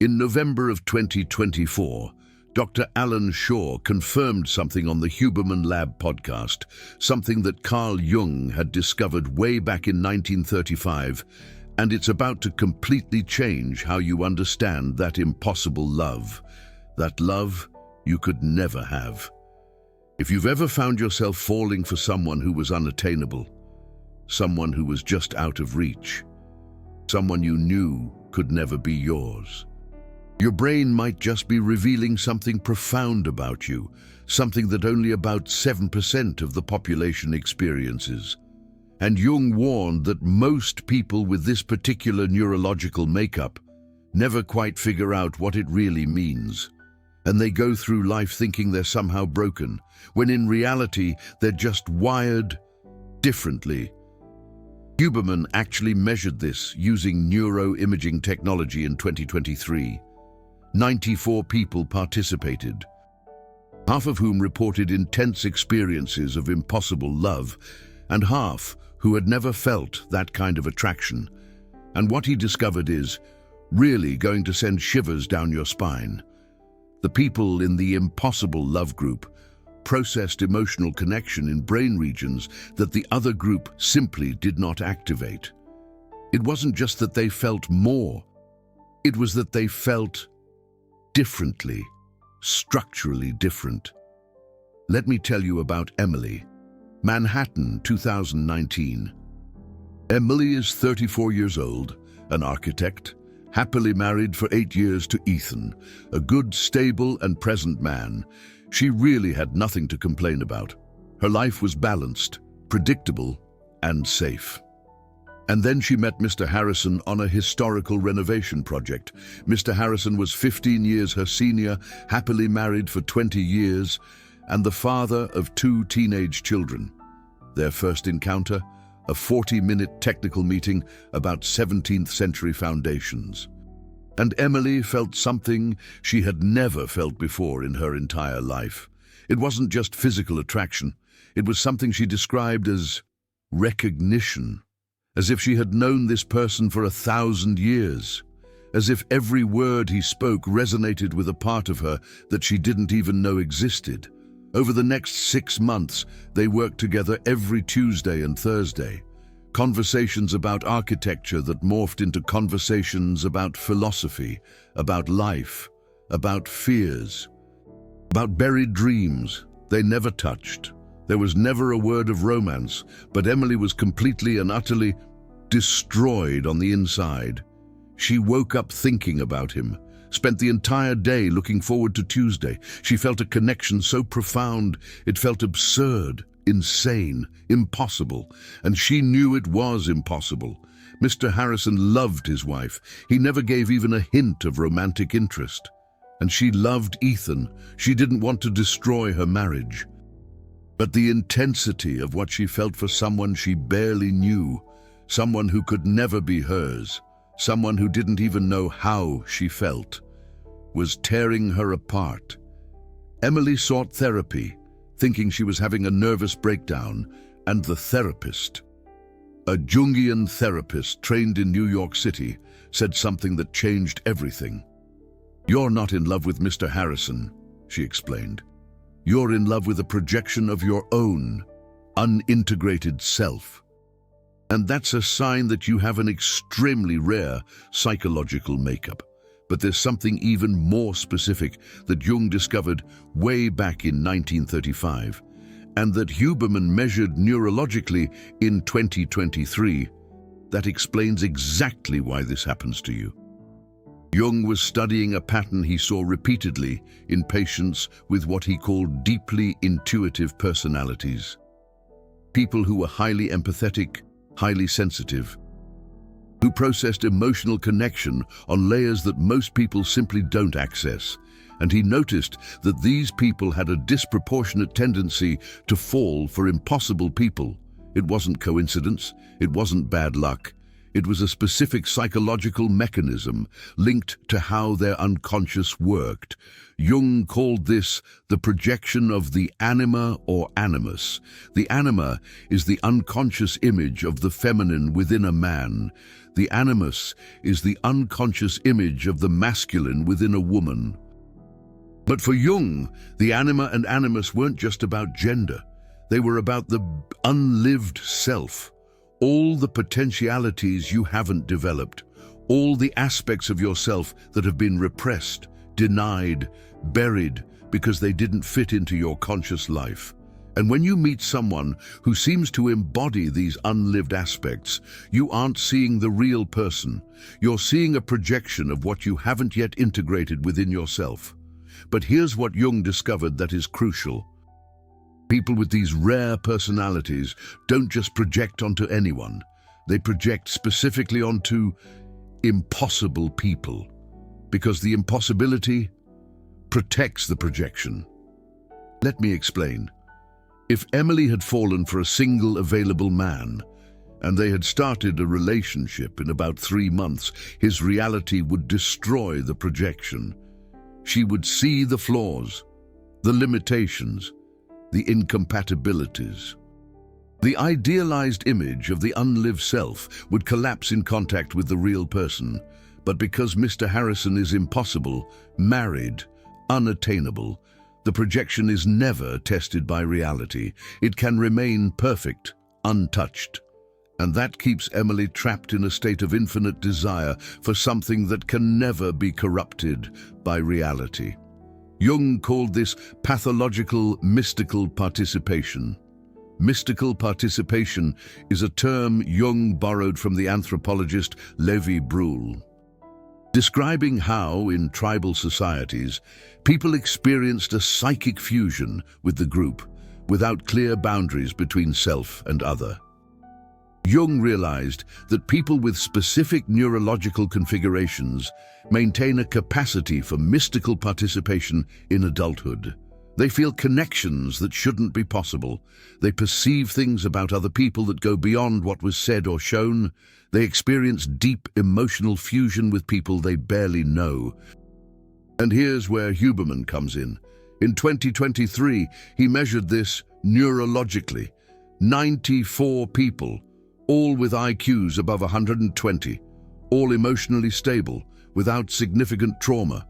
In November of 2024, Dr. Alan Shaw confirmed something on the Huberman Lab podcast, something that Carl Jung had discovered way back in 1935, and it's about to completely change how you understand that impossible love, that love you could never have. If you've ever found yourself falling for someone who was unattainable, someone who was just out of reach, someone you knew could never be yours, your brain might just be revealing something profound about you, something that only about 7% of the population experiences. And Jung warned that most people with this particular neurological makeup never quite figure out what it really means. And they go through life thinking they're somehow broken, when in reality they're just wired differently. Huberman actually measured this using neuroimaging technology in 2023. 94 people participated, half of whom reported intense experiences of impossible love, and half who had never felt that kind of attraction. And what he discovered is really going to send shivers down your spine. The people in the impossible love group processed emotional connection in brain regions that the other group simply did not activate. It wasn't just that they felt more, it was that they felt differently, structurally different. Let me tell you about Emily. Manhattan, 2019. Emily is 34 years old, an architect, happily married for 8 years to Ethan, a good, stable and present man. She really had nothing to complain about. Her life was balanced, predictable and safe. And then she met Mr. Harrison on a historical renovation project. Mr. Harrison was 15 years her senior, happily married for 20 years, and the father of 2 teenage children. Their first encounter, a 40-minute technical meeting about 17th century foundations. And Emily felt something she had never felt before in her entire life. It wasn't just physical attraction. It was something she described as recognition. As if she had known this person for 1,000 years, as if every word he spoke resonated with a part of her that she didn't even know existed. Over the next 6 months, they worked together every Tuesday and Thursday. Conversations about architecture that morphed into conversations about philosophy, about life, about fears, about buried dreams they never touched. There was never a word of romance, but Emily was completely and utterly destroyed on the inside. She woke up thinking about him, spent the entire day looking forward to Tuesday. She felt a connection so profound, it felt absurd, insane, impossible, and she knew it was impossible. Mr. Harrison loved his wife. He never gave even a hint of romantic interest. And she loved Ethan. She didn't want to destroy her marriage. But the intensity of what she felt for someone she barely knew, someone who could never be hers, someone who didn't even know how she felt, was tearing her apart. Emily sought therapy, thinking she was having a nervous breakdown, and the therapist, a Jungian therapist trained in New York City, said something that changed everything. "You're not in love with Mr. Harrison," she explained. "You're in love with a projection of your own, unintegrated self. And that's a sign that you have an extremely rare psychological makeup. But there's something even more specific that Jung discovered way back in 1935, and that Huberman measured neurologically in 2023. That explains exactly why this happens to you." Jung was studying a pattern he saw repeatedly in patients with what he called deeply intuitive personalities. People who were highly empathetic, highly sensitive, who processed emotional connection on layers that most people simply don't access. And he noticed that these people had a disproportionate tendency to fall for impossible people. It wasn't coincidence, it wasn't bad luck. It was a specific psychological mechanism linked to how their unconscious worked. Jung called this the projection of the anima or animus. The anima is the unconscious image of the feminine within a man. The animus is the unconscious image of the masculine within a woman. But for Jung, the anima and animus weren't just about gender. They were about the unlived self. All the potentialities you haven't developed, all the aspects of yourself that have been repressed, denied, buried because they didn't fit into your conscious life. And when you meet someone who seems to embody these unlived aspects, you aren't seeing the real person. You're seeing a projection of what you haven't yet integrated within yourself. But here's what Jung discovered that is crucial. People with these rare personalities don't just project onto anyone. They project specifically onto impossible people, because the impossibility protects the projection. Let me explain. If Emily had fallen for a single available man, and they had started a relationship in about 3 months, his reality would destroy the projection. She would see the flaws, the limitations, the incompatibilities. The idealized image of the unlived self would collapse in contact with the real person. But because Mr. Harrison is impossible, married, unattainable, the projection is never tested by reality. It can remain perfect, untouched. And that keeps Emily trapped in a state of infinite desire for something that can never be corrupted by reality. Jung called this pathological mystical participation. Mystical participation is a term Jung borrowed from the anthropologist Levi Bruhl, describing how, in tribal societies, people experienced a psychic fusion with the group, without clear boundaries between self and other. Jung realized that people with specific neurological configurations maintain a capacity for mystical participation in adulthood. They feel connections that shouldn't be possible. They perceive things about other people that go beyond what was said or shown. They experience deep emotional fusion with people they barely know. And here's where Huberman comes in. In 2023, he measured this neurologically. 94 people, all with IQs above 120, all emotionally stable, without significant trauma.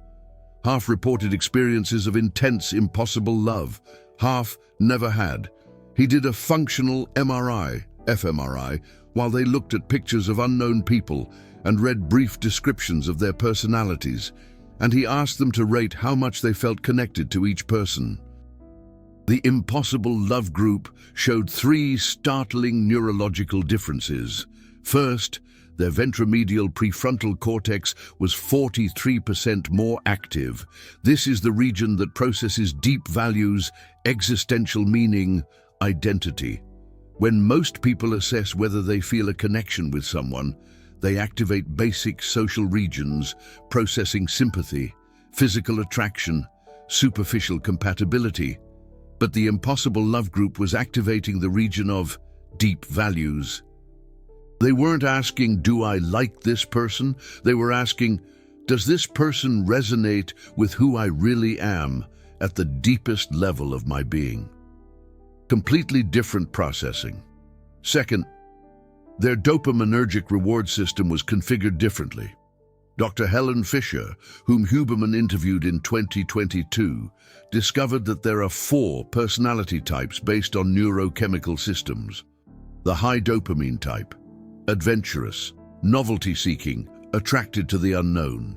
Half reported experiences of intense, impossible love. Half never had. He did a functional MRI, fMRI, while they looked at pictures of unknown people and read brief descriptions of their personalities, and he asked them to rate how much they felt connected to each person. The impossible love group showed 3 startling neurological differences. First, their ventromedial prefrontal cortex was 43% more active. This is the region that processes deep values, existential meaning, identity. When most people assess whether they feel a connection with someone, they activate basic social regions, processing sympathy, physical attraction, superficial compatibility. But the impossible love group was activating the region of deep values. They weren't asking, do I like this person? They were asking, does this person resonate with who I really am at the deepest level of my being? Completely different processing. Second, their dopaminergic reward system was configured differently. Dr. Helen Fisher, whom Huberman interviewed in 2022, discovered that there are 4 personality types based on neurochemical systems. The high dopamine type, adventurous, novelty-seeking, attracted to the unknown.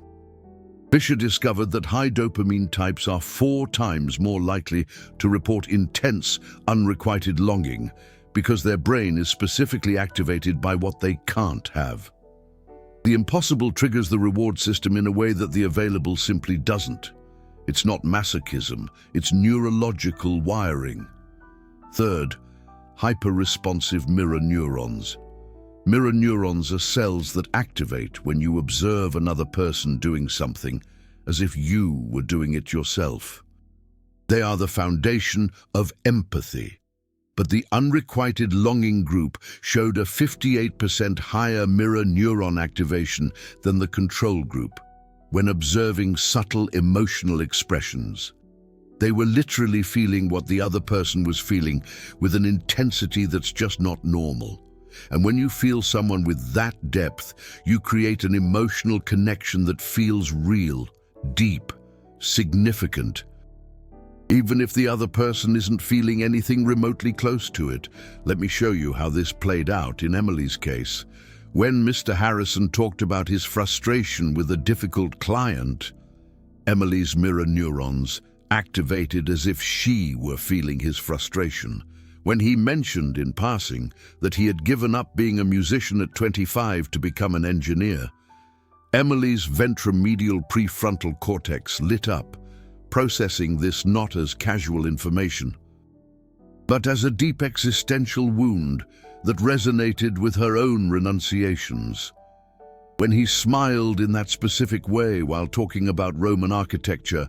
Fisher discovered that high dopamine types are 4 times more likely to report intense, unrequited longing because their brain is specifically activated by what they can't have. The impossible triggers the reward system in a way that the available simply doesn't. It's not masochism, it's neurological wiring. Third, hyper-responsive mirror neurons. Mirror neurons are cells that activate when you observe another person doing something as if you were doing it yourself. They are the foundation of empathy. But the unrequited longing group showed a 58% higher mirror neuron activation than the control group when observing subtle emotional expressions. They were literally feeling what the other person was feeling with an intensity that's just not normal. And when you feel someone with that depth, you create an emotional connection that feels real, deep, significant. Even if the other person isn't feeling anything remotely close to it. Let me show you how this played out in Emily's case. When Mr. Harrison talked about his frustration with a difficult client, Emily's mirror neurons activated as if she were feeling his frustration. When he mentioned in passing that he had given up being a musician at 25 to become an engineer, Emily's ventromedial prefrontal cortex lit up, processing this not as casual information, but as a deep existential wound that resonated with her own renunciations. When he smiled in that specific way while talking about Roman architecture,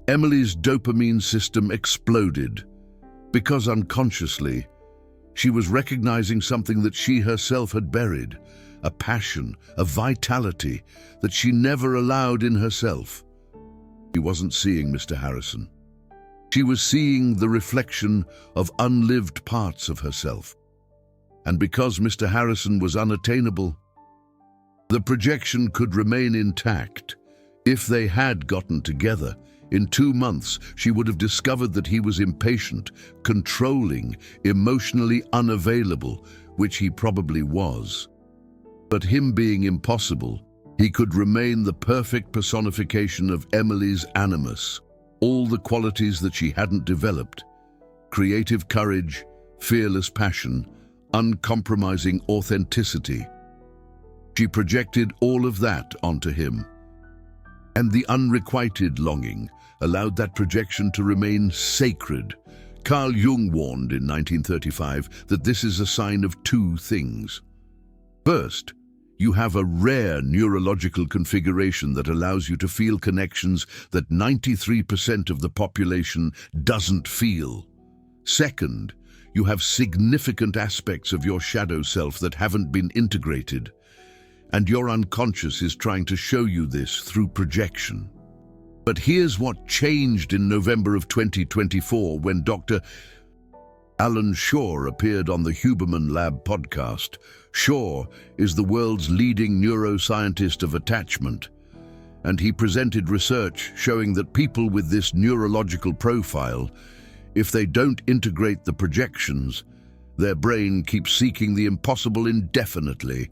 Emily's dopamine system exploded, because unconsciously, she was recognizing something that she herself had buried, a passion, a vitality that she never allowed in herself. She wasn't seeing Mr. Harrison. She was seeing the reflection of unlived parts of herself. And because Mr. Harrison was unattainable, the projection could remain intact. If they had gotten together, in 2 months, she would have discovered that he was impatient, controlling, emotionally unavailable, which he probably was. But him being impossible, he could remain the perfect personification of Emily's animus, all the qualities that she hadn't developed: creative courage, fearless passion, uncompromising authenticity. She projected all of that onto him. And the unrequited longing allowed that projection to remain sacred. Carl Jung warned in 1935 that this is a sign of 2 things. First, you have a rare neurological configuration that allows you to feel connections that 93% of the population doesn't feel. Second, you have significant aspects of your shadow self that haven't been integrated, and your unconscious is trying to show you this through projection. But here's what changed in November of 2024 when Dr. Alan Shaw appeared on the Huberman Lab podcast. Shaw is the world's leading neuroscientist of attachment, and he presented research showing that people with this neurological profile, if they don't integrate the projections, their brain keeps seeking the impossible indefinitely.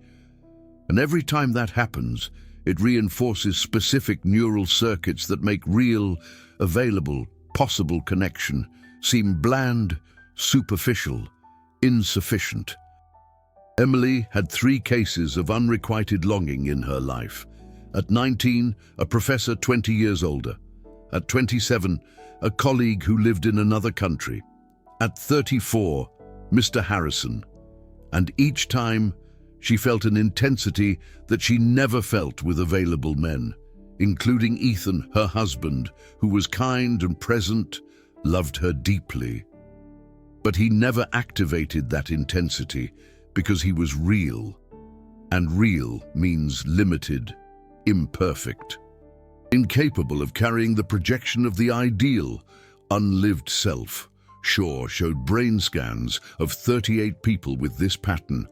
And every time that happens, it reinforces specific neural circuits that make real, available, possible connection seem bland, superficial, insufficient. Emily had 3 cases of unrequited longing in her life. At 19, a professor 20 years older. At 27, a colleague who lived in another country. At 34, Mr. Harrison. And each time, she felt an intensity that she never felt with available men, including Ethan, her husband, who was kind and present, loved her deeply. But he never activated that intensity because he was real. And real means limited, imperfect, incapable of carrying the projection of the ideal, unlived self. Shaw showed brain scans of 38 people with this pattern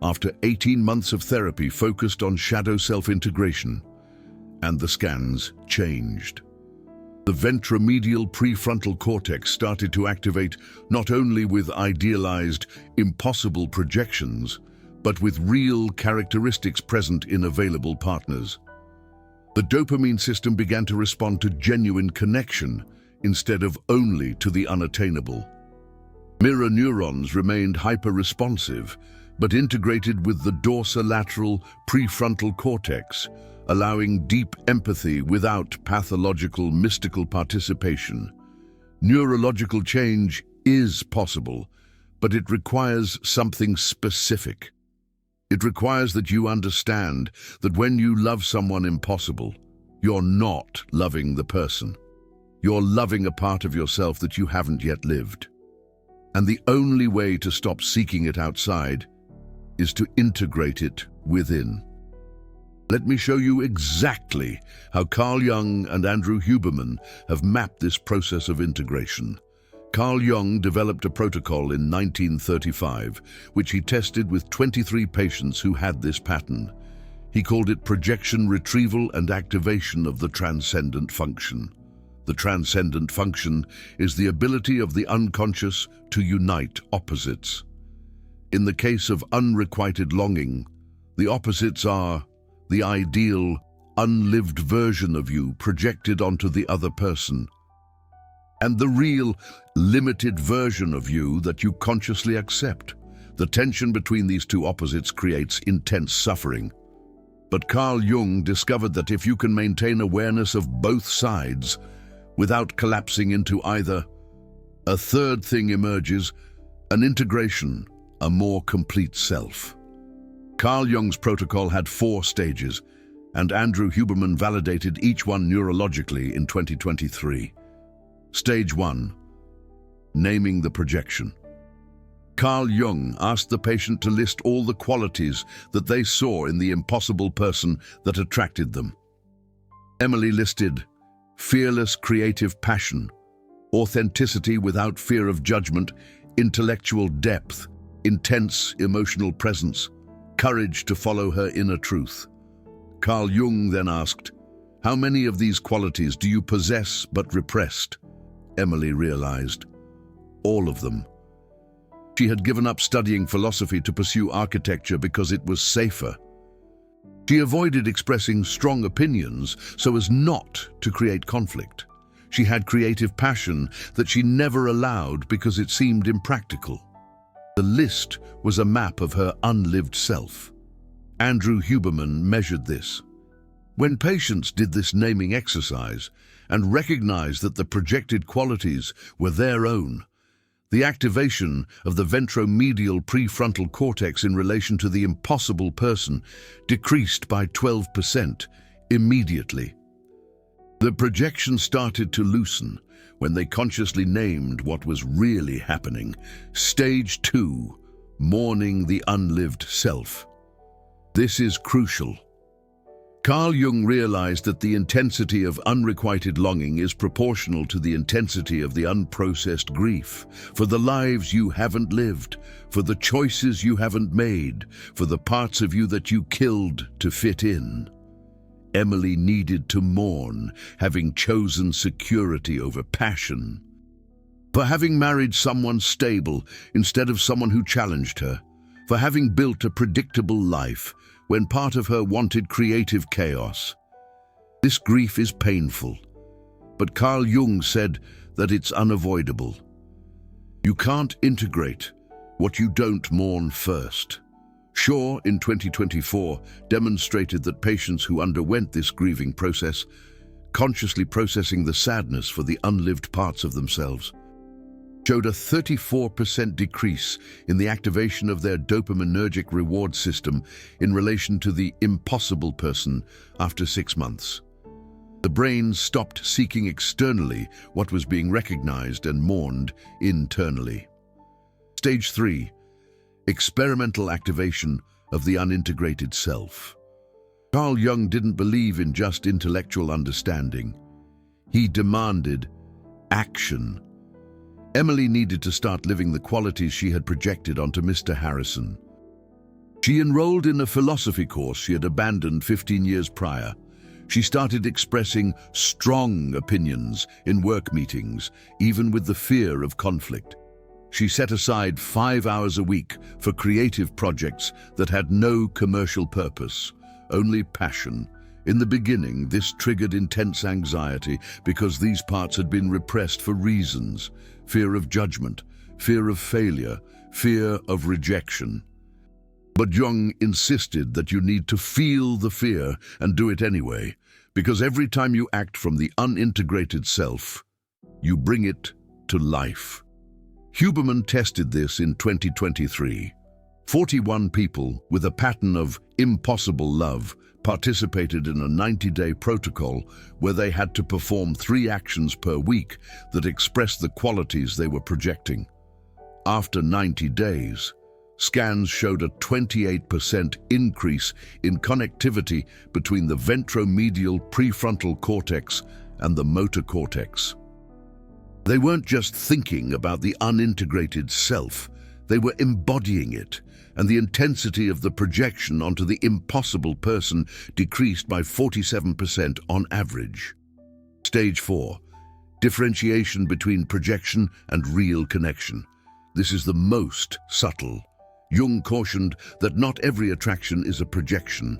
after 18 months of therapy focused on shadow self-integration, and the scans changed. The ventromedial prefrontal cortex started to activate not only with idealized, impossible projections, but with real characteristics present in available partners. The dopamine system began to respond to genuine connection instead of only to the unattainable. Mirror neurons remained hyper-responsive, but integrated with the dorsolateral prefrontal cortex, allowing deep empathy without pathological, mystical participation. Neurological change is possible, but it requires something specific. It requires that you understand that when you love someone impossible, you're not loving the person. You're loving a part of yourself that you haven't yet lived. And the only way to stop seeking it outside is to integrate it within. Let me show you exactly how Carl Jung and Andrew Huberman have mapped this process of integration. Carl Jung developed a protocol in 1935, which he tested with 23 patients who had this pattern. He called it projection retrieval and activation of the transcendent function. The transcendent function is the ability of the unconscious to unite opposites. In the case of unrequited longing, the opposites are the ideal, unlived version of you projected onto the other person, and the real, limited version of you that you consciously accept. The tension between these two opposites creates intense suffering. But Carl Jung discovered that if you can maintain awareness of both sides without collapsing into either, a third thing emerges, an integration, a more complete self. Carl Jung's protocol had 4 stages, and Andrew Huberman validated each one neurologically in 2023. Stage 1. Naming the projection. Carl Jung asked the patient to list all the qualities that they saw in the impossible person that attracted them. Emily listed fearless creative passion, authenticity without fear of judgment, intellectual depth, intense emotional presence, courage to follow her inner truth. Carl Jung then asked, how many of these qualities do you possess but repressed? Emily realized, all of them. She had given up studying philosophy to pursue architecture because it was safer. She avoided expressing strong opinions so as not to create conflict. She had creative passion that she never allowed because it seemed impractical. The list was a map of her unlived self. Andrew Huberman measured this. When patients did this naming exercise and recognized that the projected qualities were their own, the activation of the ventromedial prefrontal cortex in relation to the impossible person decreased by 12% immediately. The projection started to loosen when they consciously named what was really happening. Stage 2, mourning the unlived self. This is crucial. Carl Jung realized that the intensity of unrequited longing is proportional to the intensity of the unprocessed grief, for the lives you haven't lived, for the choices you haven't made, for the parts of you that you killed to fit in. Emily needed to mourn, having chosen security over passion, for having married someone stable instead of someone who challenged her, for having built a predictable life when part of her wanted creative chaos. This grief is painful, but Carl Jung said that it's unavoidable. You can't integrate what you don't mourn first. Shaw, in 2024, demonstrated that patients who underwent this grieving process, consciously processing the sadness for the unlived parts of themselves, showed a 34% decrease in the activation of their dopaminergic reward system in relation to the impossible person after 6 months. The brain stopped seeking externally what was being recognized and mourned internally. Stage 3. Experimental activation of the unintegrated self. Carl Jung didn't believe in just intellectual understanding. He demanded action. Emily needed to start living the qualities she had projected onto Mr. Harrison. She enrolled in a philosophy course she had abandoned 15 years prior. She started expressing strong opinions in work meetings, even with the fear of conflict. She set aside 5 hours a week for creative projects that had no commercial purpose, only passion. In the beginning, this triggered intense anxiety because these parts had been repressed for reasons: fear of judgment, fear of failure, fear of rejection. But Jung insisted that you need to feel the fear and do it anyway, because every time you act from the unintegrated self, you bring it to life. Huberman tested this in 2023. 41 people with a pattern of impossible love participated in a 90-day protocol where they had to perform 3 actions per week that expressed the qualities they were projecting. After 90 days, scans showed a 28% increase in connectivity between the ventromedial prefrontal cortex and the motor cortex. They weren't just thinking about the unintegrated self, they were embodying it, and the intensity of the projection onto the impossible person decreased by 47% on average. Stage 4. Differentiation between projection and real connection. This is the most subtle. Jung cautioned that not every attraction is a projection.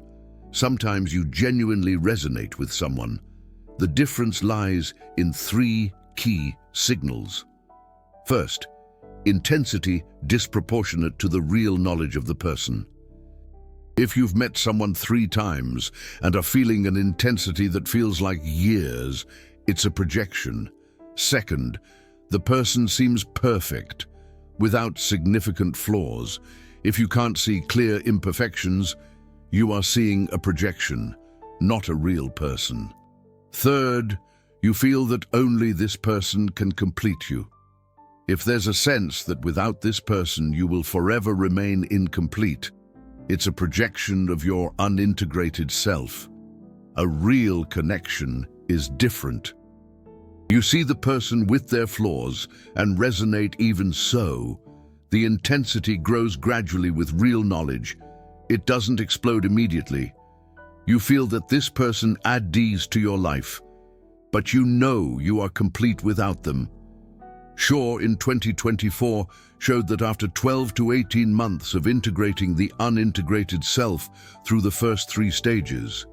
Sometimes you genuinely resonate with someone. The difference lies in 3 key signals. First, intensity disproportionate to the real knowledge of the person. If you've met someone 3 times and are feeling an intensity that feels like years, it's a projection. Second, the person seems perfect, without significant flaws. If you can't see clear imperfections, you are seeing a projection, not a real person. Third, you feel that only this person can complete you. If there's a sense that without this person you will forever remain incomplete, it's a projection of your unintegrated self. A real connection is different. You see the person with their flaws and resonate even so. The intensity grows gradually with real knowledge. It doesn't explode immediately. You feel that this person adds to your life, but you know you are complete without them. Shaw in 2024 showed that after 12 to 18 months of integrating the unintegrated self through the first 3 stages,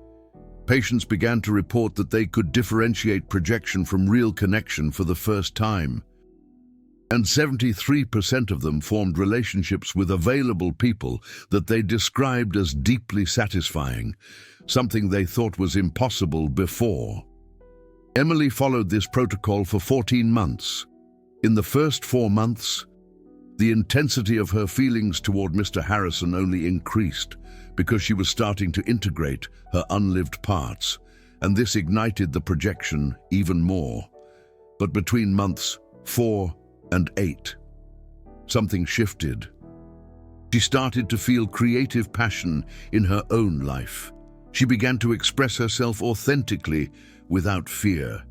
patients began to report that they could differentiate projection from real connection for the first time. And 73% of them formed relationships with available people that they described as deeply satisfying, something they thought was impossible before. Emily followed this protocol for 14 months. In the first 4 months, the intensity of her feelings toward Mr. Harrison only increased because she was starting to integrate her unlived parts, and this ignited the projection even more. But between months 4 and 8, something shifted. She started to feel creative passion in her own life. She began to express herself authentically without fear,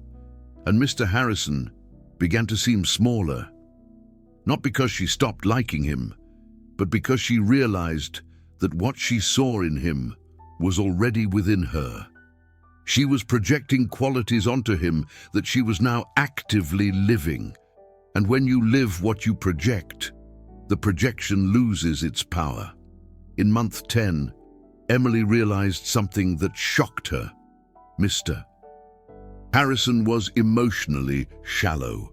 and Mr. Harrison began to seem smaller. Not because she stopped liking him, but because she realized that what she saw in him was already within her. She was projecting qualities onto him that she was now actively living. And when you live what you project, the projection loses its power. In month 10, Emily realized something that shocked her. Mr. Harrison was emotionally shallow.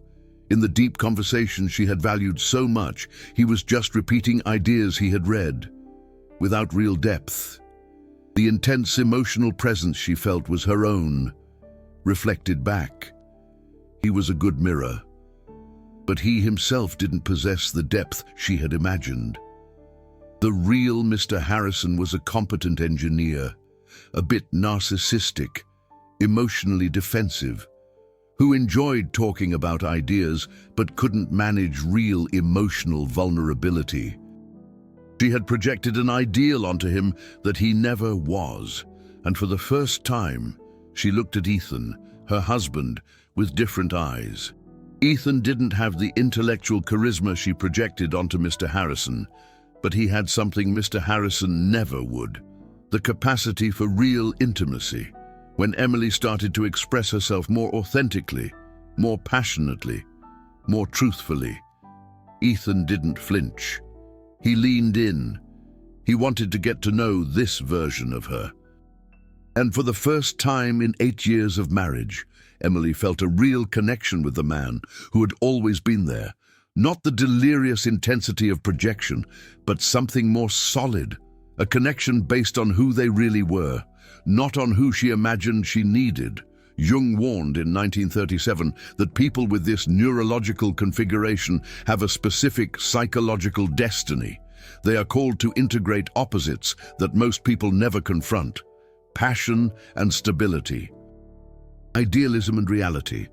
In the deep conversations she had valued so much, he was just repeating ideas he had read, without real depth. The intense emotional presence she felt was her own, reflected back. He was a good mirror, but he himself didn't possess the depth she had imagined. The real Mr. Harrison was a competent engineer, a bit narcissistic, emotionally defensive, who enjoyed talking about ideas but couldn't manage real emotional vulnerability. She had projected an ideal onto him that he never was, and for the first time, she looked at Ethan, her husband, with different eyes. Ethan didn't have the intellectual charisma she projected onto Mr. Harrison, but he had something Mr. Harrison never would: the capacity for real intimacy. When Emily started to express herself more authentically, more passionately, more truthfully, Ethan didn't flinch. He leaned in. He wanted to get to know this version of her. And for the first time in 8 years of marriage, Emily felt a real connection with the man who had always been there. Not the delirious intensity of projection, but something more solid, a connection based on who they really were, not on who she imagined she needed. Jung warned in 1937 that people with this neurological configuration have a specific psychological destiny. They are called to integrate opposites that most people never confront: passion and stability, idealism and reality.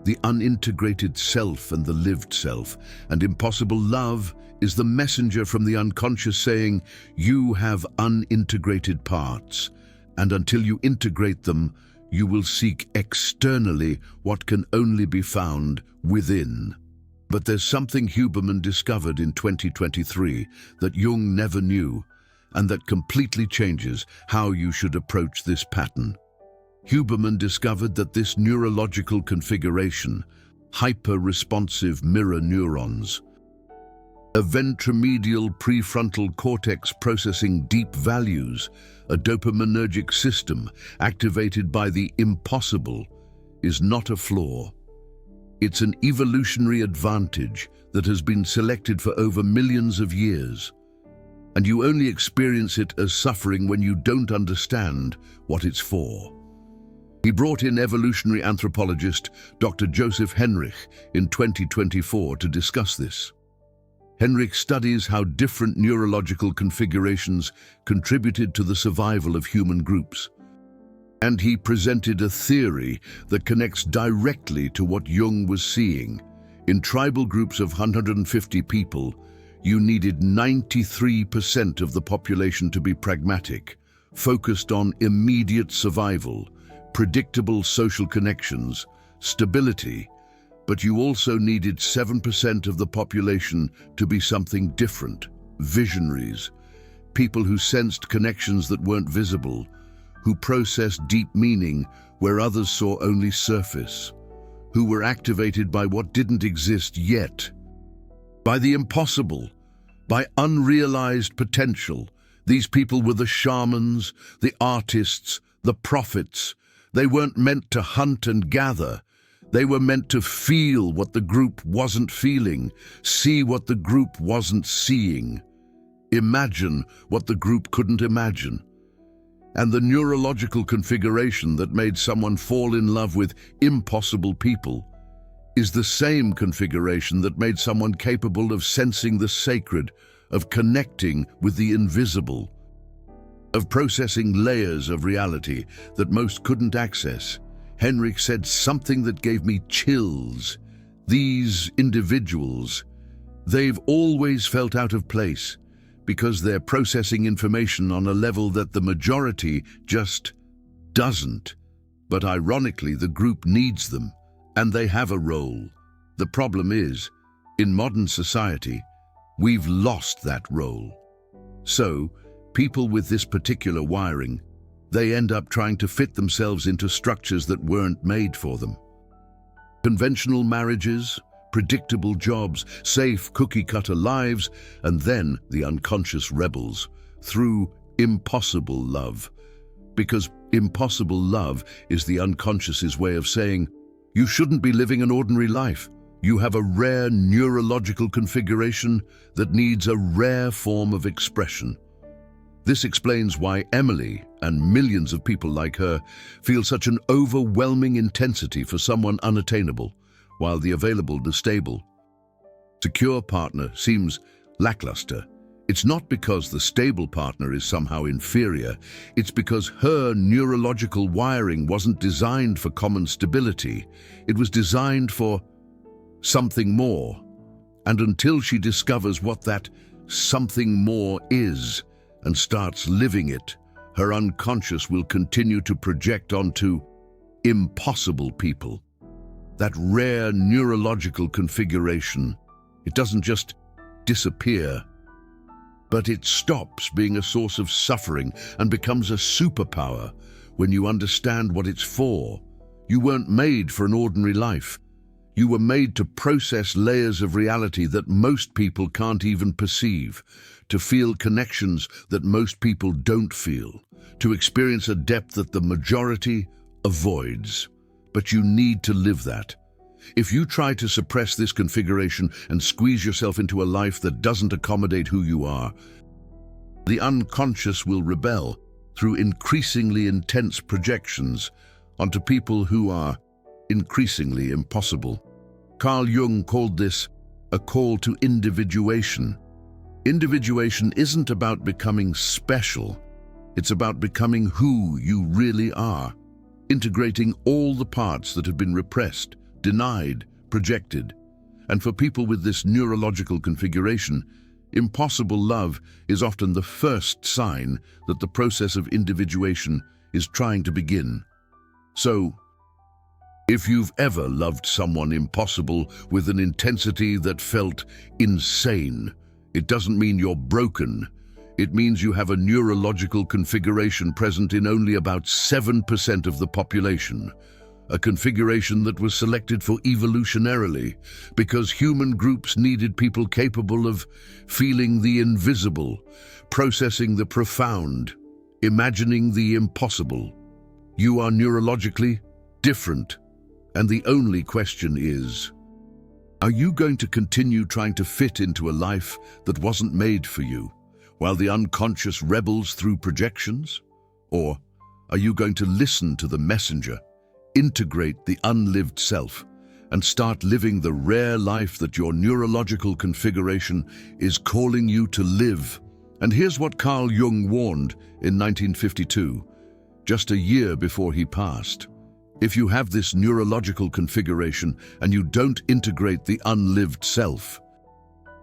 the unintegrated self and the lived self, and impossible love is the messenger from the unconscious saying, you have unintegrated parts, and until you integrate them, you will seek externally what can only be found within. But there's something Huberman discovered in 2023 that Jung never knew, and that completely changes how you should approach this pattern. Huberman discovered that this neurological configuration, hyper-responsive mirror neurons, a ventromedial prefrontal cortex processing deep values, a dopaminergic system activated by the impossible, is not a flaw. It's an evolutionary advantage that has been selected for over millions of years. And you only experience it as suffering when you don't understand what it's for. He brought in evolutionary anthropologist Dr. Joseph Henrich in 2024 to discuss this. Henrich studies how different neurological configurations contributed to the survival of human groups. And he presented a theory that connects directly to what Jung was seeing. In tribal groups of 150 people, you needed 93% of the population to be pragmatic, focused on immediate survival, predictable social connections, stability, but you also needed 7% of the population to be something different, visionaries, people who sensed connections that weren't visible, who processed deep meaning where others saw only surface, who were activated by what didn't exist yet, by the impossible, by unrealized potential. These people were the shamans, the artists, the prophets. They weren't meant to hunt and gather. They were meant to feel what the group wasn't feeling, see what the group wasn't seeing, imagine what the group couldn't imagine. And the neurological configuration that made someone fall in love with impossible people is the same configuration that made someone capable of sensing the sacred, of connecting with the invisible, of processing layers of reality that most couldn't access. Henrich said something that gave me chills. These individuals, they've always felt out of place because they're processing information on a level that the majority just doesn't. But ironically, the group needs them, and they have a role. The problem is, in modern society, we've lost that role. So, people with this particular wiring, they end up trying to fit themselves into structures that weren't made for them. Conventional marriages, predictable jobs, safe cookie-cutter lives, and then the unconscious rebels through impossible love. Because impossible love is the unconscious's way of saying, you shouldn't be living an ordinary life. You have a rare neurological configuration that needs a rare form of expression. This explains why Emily and millions of people like her feel such an overwhelming intensity for someone unattainable, while the available, the stable, secure partner seems lackluster. It's not because the stable partner is somehow inferior, it's because her neurological wiring wasn't designed for common stability. It was designed for something more. And until she discovers what that something more is and starts living it, her unconscious will continue to project onto impossible people. That rare neurological configuration, it doesn't just disappear, but it stops being a source of suffering and becomes a superpower when you understand what it's for. You weren't made for an ordinary life. You were made to process layers of reality that most people can't even perceive, to feel connections that most people don't feel, to experience a depth that the majority avoids. But you need to live that. If you try to suppress this configuration and squeeze yourself into a life that doesn't accommodate who you are, the unconscious will rebel through increasingly intense projections onto people who are increasingly impossible. Carl Jung called this a call to individuation. Individuation isn't about becoming special. It's about becoming who you really are, integrating all the parts that have been repressed, denied, projected. And for people with this neurological configuration, impossible love is often the first sign that the process of individuation is trying to begin. So, if you've ever loved someone impossible with an intensity that felt insane, it doesn't mean you're broken. It means you have a neurological configuration present in only about 7% of the population. A configuration that was selected for evolutionarily because human groups needed people capable of feeling the invisible, processing the profound, imagining the impossible. You are neurologically different, and the only question is, are you going to continue trying to fit into a life that wasn't made for you, while the unconscious rebels through projections? Or are you going to listen to the messenger, integrate the unlived self, and start living the rare life that your neurological configuration is calling you to live? And here's what Carl Jung warned in 1952, just a year before he passed. If you have this neurological configuration and you don't integrate the unlived self,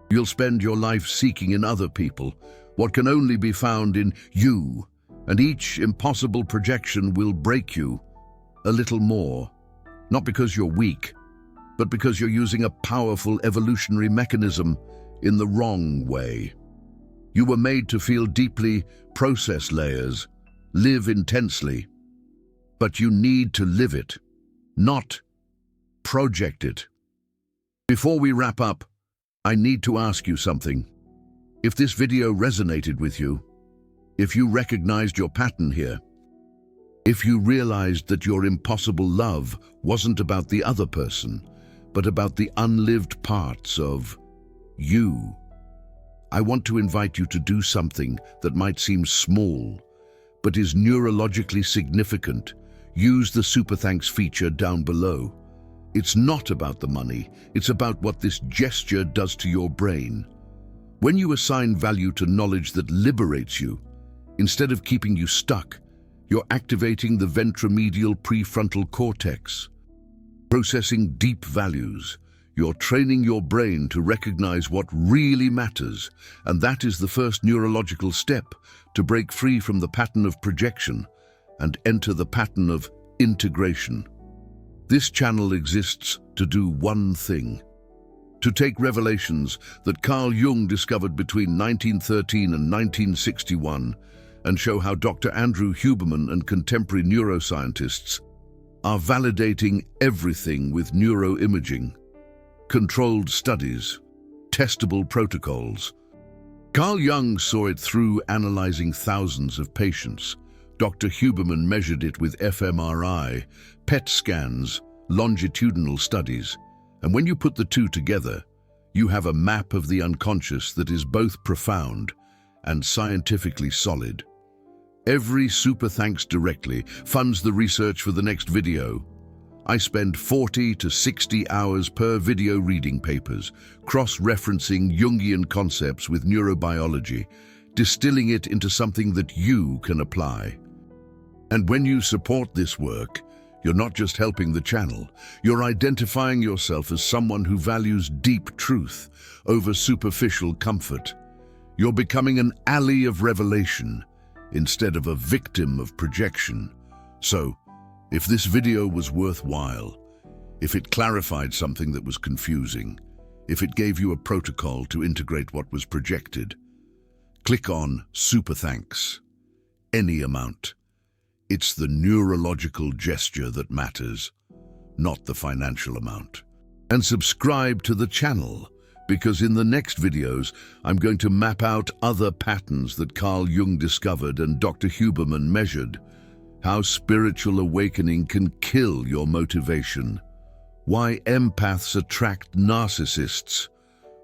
you'll spend your life seeking in other people what can only be found in you, and each impossible projection will break you a little more, not because you're weak, but because you're using a powerful evolutionary mechanism in the wrong way. You were made to feel deeply, process layers, live intensely, but you need to live it, not project it. Before we wrap up, I need to ask you something. If this video resonated with you, if you recognized your pattern here, if you realized that your impossible love wasn't about the other person, but about the unlived parts of you, I want to invite you to do something that might seem small, but is neurologically significant. Use the Super Thanks feature down below. It's not about the money, it's about what this gesture does to your brain. When you assign value to knowledge that liberates you, instead of keeping you stuck, you're activating the ventromedial prefrontal cortex. Processing deep values, you're training your brain to recognize what really matters, and that is the first neurological step to break free from the pattern of projection and enter the pattern of integration. This channel exists to do one thing: to take revelations that Carl Jung discovered between 1913 and 1961 and show how Dr. Andrew Huberman and contemporary neuroscientists are validating everything with neuroimaging, controlled studies, testable protocols. Carl Jung saw it through analyzing thousands of patients. Dr. Huberman measured it with fMRI, PET scans, longitudinal studies. And when you put the two together, you have a map of the unconscious that is both profound and scientifically solid. Every Super Thanks directly funds the research for the next video. I spend 40 to 60 hours per video reading papers, cross-referencing Jungian concepts with neurobiology, distilling it into something that you can apply. And when you support this work, you're not just helping the channel, you're identifying yourself as someone who values deep truth over superficial comfort. You're becoming an ally of revelation instead of a victim of projection. So, if this video was worthwhile, if it clarified something that was confusing, if it gave you a protocol to integrate what was projected, click on Super Thanks. Any amount. It's the neurological gesture that matters, not the financial amount. And subscribe to the channel, because in the next videos, I'm going to map out other patterns that Carl Jung discovered and Dr. Huberman measured. How spiritual awakening can kill your motivation. Why empaths attract narcissists.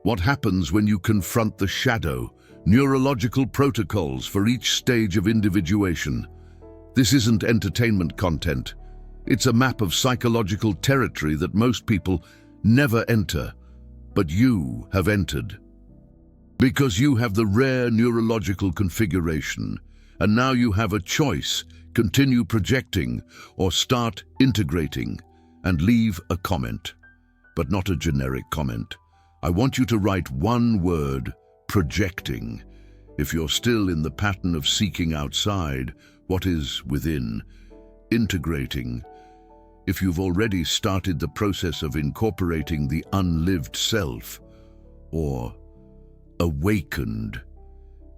What happens when you confront the shadow. Neurological protocols for each stage of individuation. This isn't entertainment content. It's a map of psychological territory that most people never enter, but you have entered. Because you have the rare neurological configuration, and now you have a choice: continue projecting or start integrating. and leave a comment, but not a generic comment. I want you to write one word: projecting. If you're still in the pattern of seeking outside what is within, integrating. If you've already started the process of incorporating the unlived self, or awakened.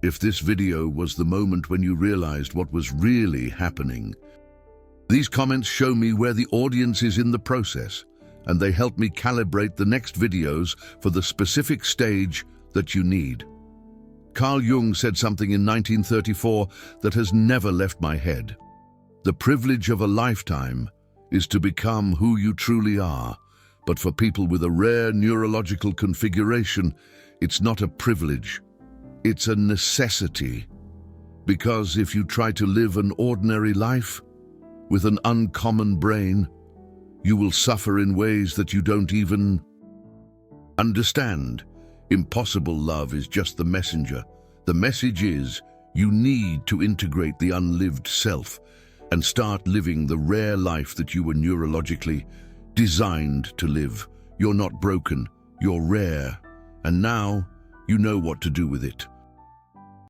If this video was the moment when you realized what was really happening. These comments show me where the audience is in the process, and they help me calibrate the next videos for the specific stage that you need. Carl Jung said something in 1934 that has never left my head. The privilege of a lifetime is to become who you truly are, but for people with a rare neurological configuration, it's not a privilege, it's a necessity. Because if you try to live an ordinary life with an uncommon brain, you will suffer in ways that you don't even understand. Impossible love is just the messenger. The message is, you need to integrate the unlived self and start living the rare life that you were neurologically designed to live. You're not broken, you're rare, and now you know what to do with it.